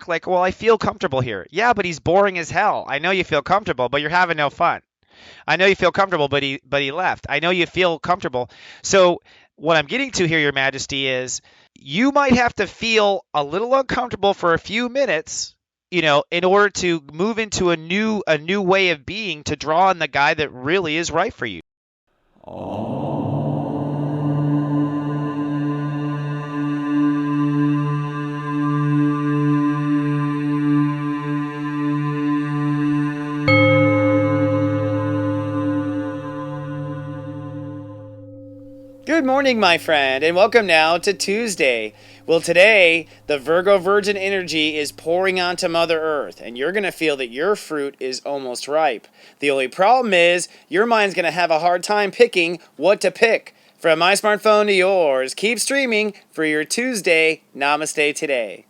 work? Like, well, I feel comfortable here. Yeah, but he's boring as hell. I know you feel comfortable, but you're having no fun. I know you feel comfortable, but he left. I know you feel comfortable. So what I'm getting to here, Your Majesty, is you might have to feel a little uncomfortable for a few minutes, in order to move into a new way of being to draw on the guy that really is right for you. Good morning, my friend, and welcome now to Tuesday. Well, today, the Virgo Virgin energy is pouring onto Mother Earth, and you're going to feel that your fruit is almost ripe. The only problem is, your mind's going to have a hard time picking what to pick. From my smartphone to yours, keep streaming for your Tuesday Namaste today.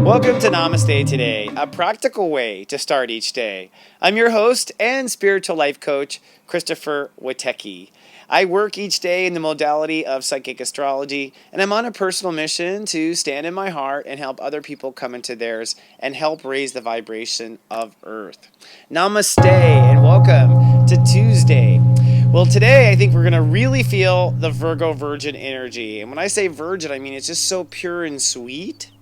Welcome to Namaste Today, a practical way to start each day. I'm your host and spiritual life coach, Christopher Witecki. I work each day in the modality of psychic astrology, and I'm on a personal mission to stand in my heart and help other people come into theirs and help raise the vibration of Earth. Namaste and welcome to Tuesday. Well, today I think we're going to really feel the Virgo Virgin energy. And when I say virgin, I mean it's just so pure and sweet.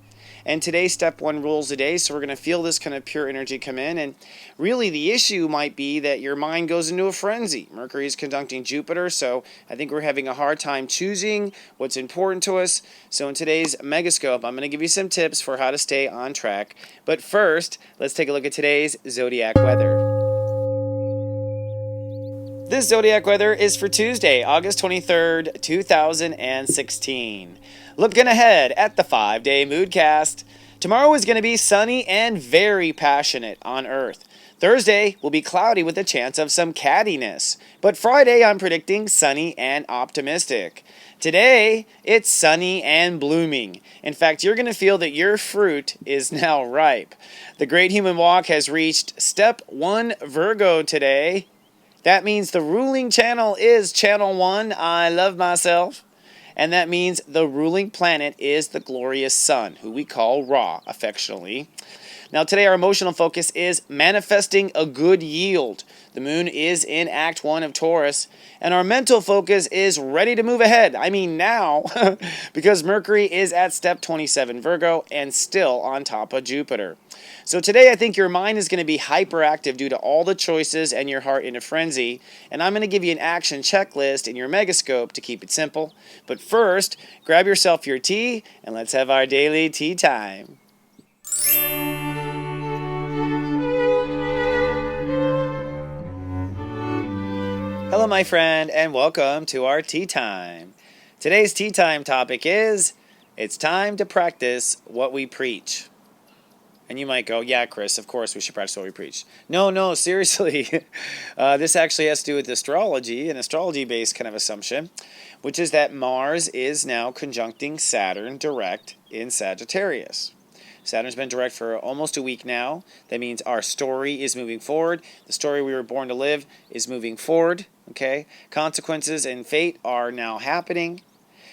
And today, step one rules the day, so we're going to feel this kind of pure energy come in. And really, the issue might be that your mind goes into a frenzy. Mercury is conjuncting Jupiter, so I think we're having a hard time choosing what's important to us. So in today's Megascope, I'm going to give you some tips for how to stay on track. But first, let's take a look at today's zodiac weather. This zodiac weather is for Tuesday, August 23rd, 2016. Looking ahead at the 5-day moodcast. Tomorrow is going to be sunny and very passionate on Earth. Thursday will be cloudy with a chance of some cattiness. But Friday I'm predicting sunny and optimistic. Today, it's sunny and blooming. In fact, you're going to feel that your fruit is now ripe. The Great Human Walk has reached step 1 Virgo today. That means the ruling channel is channel 1, I love myself. And that means the ruling planet is the glorious sun, who we call Ra affectionately. Now today our emotional focus is manifesting a good yield. The moon is in Act 1 of Taurus. And our mental focus is ready to move ahead. I mean now, because Mercury is at step 27 Virgo and still on top of Jupiter. So today I think your mind is going to be hyperactive due to all the choices and your heart in a frenzy. And I'm going to give you an action checklist in your Megascope to keep it simple. But first, grab yourself your tea and let's have our daily tea time. Hello, my friend, and welcome to our tea time. Today's tea time topic is, it's time to practice what we preach. And you might go, yeah, Chris, of course we should practice what we preach. No, seriously. This actually has to do with astrology, an astrology-based kind of assumption, which is that Mars is now conjuncting Saturn direct in Sagittarius. Saturn's been direct for almost a week now. That means our story is moving forward. The story we were born to live is moving forward. Okay? Consequences and fate are now happening.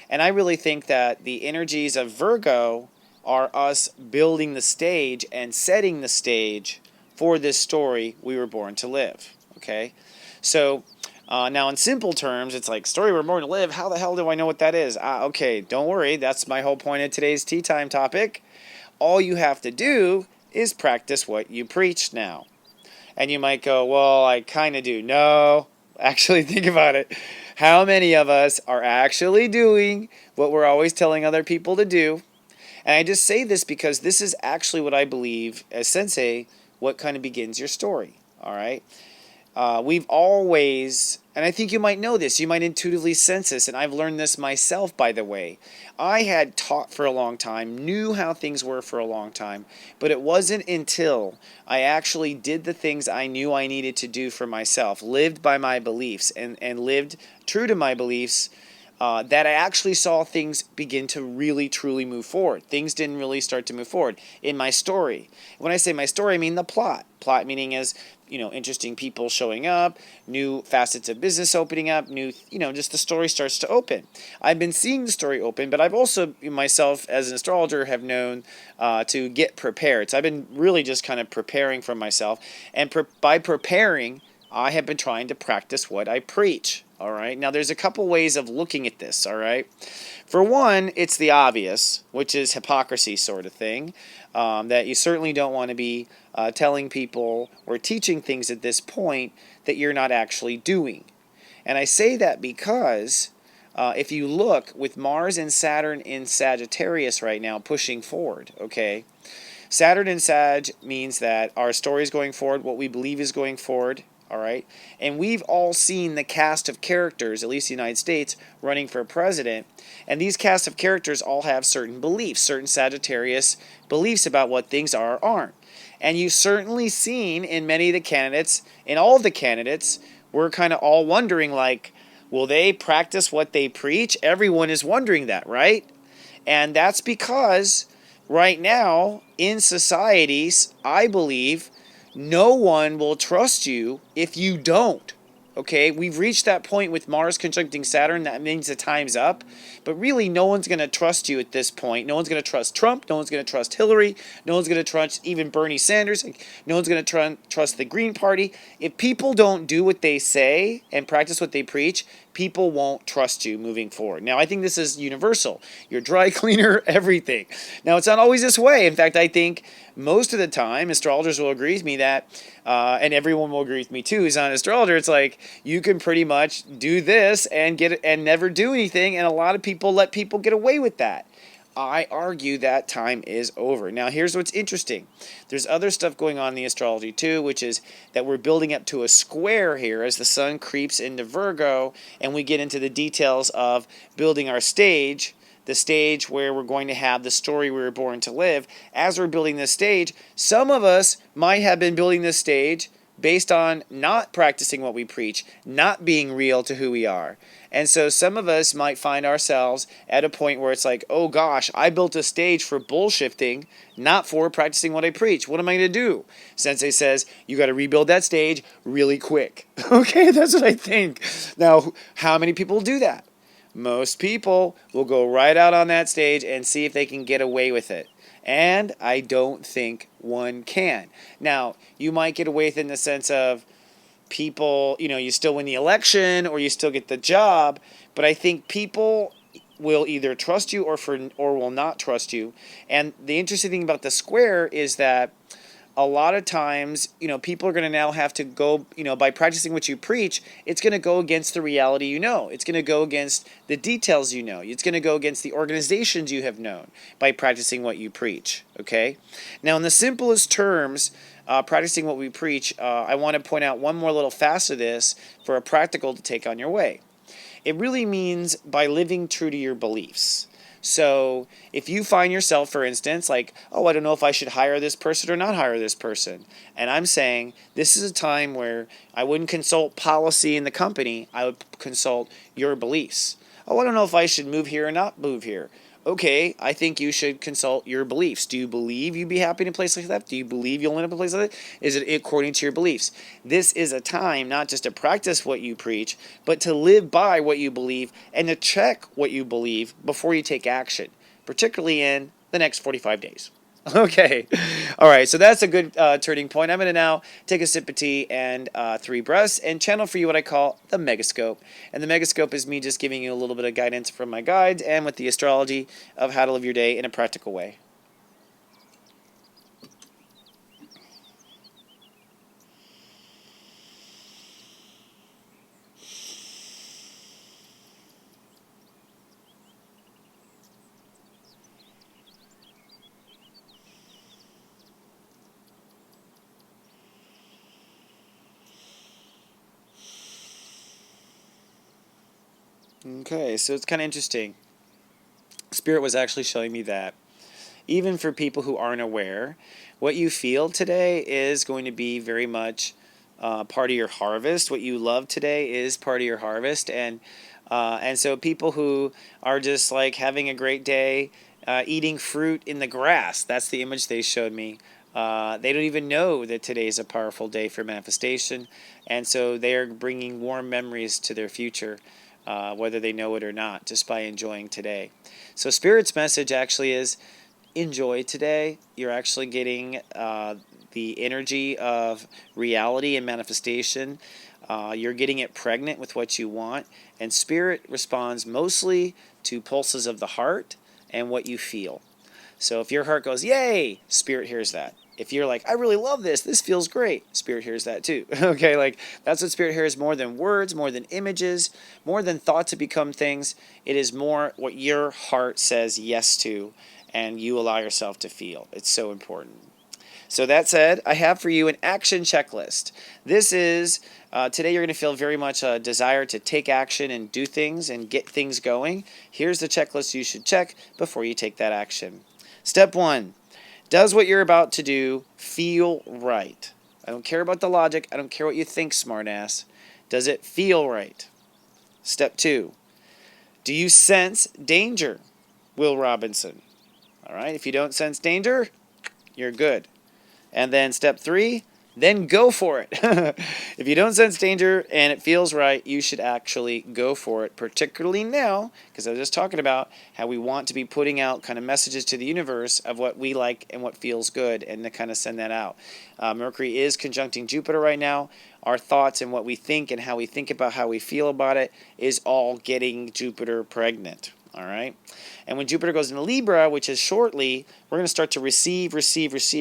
And I really think that the energies of Virgo are us building the stage and setting the stage for this story we were born to live. Okay? So, now in simple terms, it's like, story we're born to live, how the hell do I know what that is? Okay, don't worry. That's my whole point of today's tea time topic. All you have to do is practice what you preach now. And you might go, well, I kind of do. No, actually think about it. How many of us are actually doing what we're always telling other people to do? And I just say this because this is actually what I believe as sensei, what kind of begins your story. All right? We've always, and I think you might know this, you might intuitively sense this, and I've learned this myself, by the way. I had taught for a long time, knew how things were for a long time, but it wasn't until I actually did the things I knew I needed to do for myself, lived by my beliefs, and lived true to my beliefs, that I actually saw things begin to really truly move forward. Things didn't really start to move forward in my story. When I say my story, I mean the plot. Plot meaning as, interesting people showing up, new facets of business opening up, new, just the story starts to open. I've been seeing the story open, but I've also myself as an astrologer have known to get prepared. So I've been really just kind of preparing for myself, and by preparing, I have been trying to practice what I preach. All right. Now, there's a couple ways of looking at this. All right. For one, it's the obvious, which is hypocrisy sort of thing, that you certainly don't want to be telling people or teaching things at this point that you're not actually doing. And I say that because if you look with Mars and Saturn in Sagittarius right now pushing forward, okay, Saturn in Sag means that our story is going forward, what we believe is going forward. All right. And we've all seen the cast of characters, at least the United States, running for president. And these cast of characters all have certain beliefs, certain Sagittarius beliefs about what things are or aren't. And you've certainly seen in many of the candidates, in all of the candidates, we're kind of all wondering, like, will they practice what they preach? Everyone is wondering that, right? And that's because right now in societies, I believe, no one will trust you if you don't. Okay, we've reached that point with Mars conjuncting Saturn. That means the time's up. But really, no one's going to trust you at this point. No one's going to trust Trump. No one's going to trust Hillary. No one's going to trust even Bernie Sanders. No one's going to trust the Green Party. If people don't do what they say and practice what they preach, people won't trust you moving forward. Now, I think this is universal. Your dry cleaner, everything. Now, it's not always this way. In fact, I think most of the time, astrologers will agree with me that, and everyone will agree with me too, who's not an astrologer, it's like you can pretty much do this and get it and never do anything, and a lot of people let people get away with that. I argue that time is over. Now, here's what's interesting. There's other stuff going on in the astrology too, which is that we're building up to a square here as the sun creeps into Virgo, and we get into the details of building our stage, the stage where we're going to have the story we were born to live. As we're building this stage, some of us might have been building this stage based on not practicing what we preach, not being real to who we are. And so some of us might find ourselves at a point where it's like, oh gosh, I built a stage for bullshifting, not for practicing what I preach. What am I going to do? Sensei says, you got to rebuild that stage really quick. Okay, that's what I think. Now, how many people do that? Most people will go right out on that stage and see if they can get away with it. And I don't think one can. Now, you might get away with it in the sense of people, you still win the election or you still get the job, but I think people will either trust you or will not trust you. And the interesting thing about the square is that a lot of times, people are going to now have to go, by practicing what you preach, it's going to go against the reality It's going to go against the details It's going to go against the organizations you have known by practicing what you preach, okay? Now, in the simplest terms, practicing what we preach, I want to point out one more little facet of this for a practical to take on your way. It really means by living true to your beliefs. So if you find yourself, for instance, like, oh, I don't know if I should hire this person or not hire this person. And I'm saying this is a time where I wouldn't consult policy in the company. I would consult your beliefs. Oh, I don't know if I should move here or not move here. Okay, I think you should consult your beliefs. Do you believe you'd be happy in a place like that? Do you believe you'll end up in a place like that? Is it according to your beliefs? This is a time not just to practice what you preach, but to live by what you believe and to check what you believe before you take action, particularly in the next 45 days. Okay. All right. So that's a good turning point. I'm going to now take a sip of tea and 3 breaths and channel for you what I call the megascope. And the megascope is me just giving you a little bit of guidance from my guides and with the astrology of how to live your day in a practical way. Okay, so it's kind of interesting. Spirit was actually showing me that even for people who aren't aware, what you feel today is going to be very much part of your harvest. What you love today is part of your harvest. And And so people who are just like having a great day, eating fruit in the grass, that's the image they showed me. They don't even know that today is a powerful day for manifestation. And so they are bringing warm memories to their future, whether they know it or not, just by enjoying today. So Spirit's message actually is enjoy today. You're actually getting the energy of reality and manifestation. You're getting it pregnant with what you want. And Spirit responds mostly to pulses of the heart and what you feel. So if your heart goes, yay, Spirit hears that. If you're like, I really love this, this feels great, Spirit hears that too. Okay, like that's what Spirit hears, more than words, more than images, more than thoughts to become things. It is more what your heart says yes to and you allow yourself to feel. It's so important. So that said, I have for you an action checklist. This is, today you're going to feel very much a desire to take action and do things and get things going. Here's the checklist you should check before you take that action. Step 1, does what you're about to do feel right? I don't care about the logic. I don't care what you think, smartass. Does it feel right? Step 2, do you sense danger? Will Robinson. All right, if you don't sense danger, you're good. And then step 3, then go for it. If you don't sense danger and it feels right, you should actually go for it, particularly now, because I was just talking about how we want to be putting out kind of messages to the universe of what we like and what feels good, and to kind of send that out. Mercury is conjuncting Jupiter right now. Our thoughts and what we think and how we think about how we feel about it is all getting Jupiter pregnant. All right. And when Jupiter goes into Libra, which is shortly, we're going to start to receive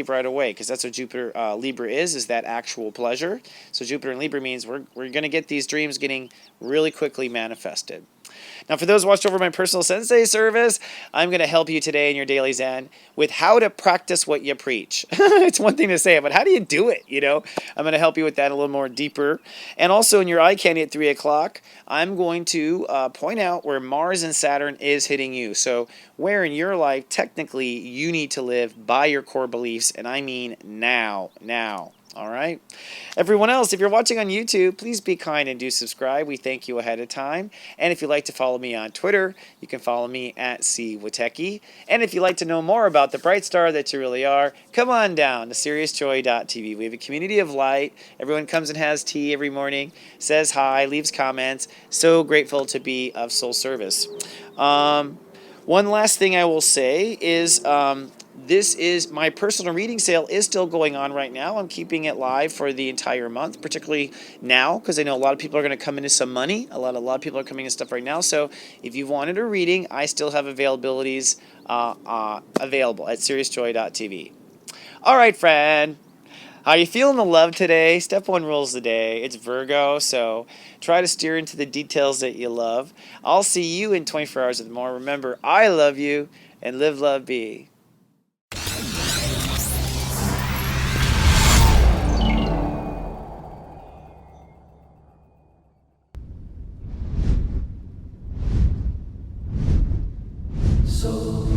right away, because that's what Jupiter, Libra is that actual pleasure. So Jupiter in Libra means we're going to get these dreams getting really quickly manifested. Now, for those watched over my personal sensei service, I'm going to help you today in your daily Zen with how to practice what you preach. It's one thing to say it, but how do you do it? You know, I'm going to help you with that a little more deeper. And also in your eye candy at 3 o'clock, I'm going to point out where Mars and Saturn is hitting you. So where in your life, technically, you need to live by your core beliefs, and I mean now. All right. Everyone else, if you're watching on YouTube, please be kind and do subscribe. We thank you ahead of time. And if you'd like to follow me on Twitter, you can follow me at CWateki. And if you'd like to know more about the bright star that you really are, come on down to SeriousJoy.tv. We have a community of light. Everyone comes and has tea every morning, says hi, leaves comments. So grateful to be of soul service. One last thing I will say is this is my personal reading sale is still going on right now. I'm keeping it live for the entire month, particularly now, because I know a lot of people are going to come into some money. A lot of people are coming into stuff right now. So if you wanted a reading, I still have availabilities available at SeriousJoy.tv. All right, friend. How you feeling the love today? Step 1 rules the day. It's Virgo, so try to steer into the details that you love. I'll see you in 24 hours or more. Remember, I love you, and live, love, be. So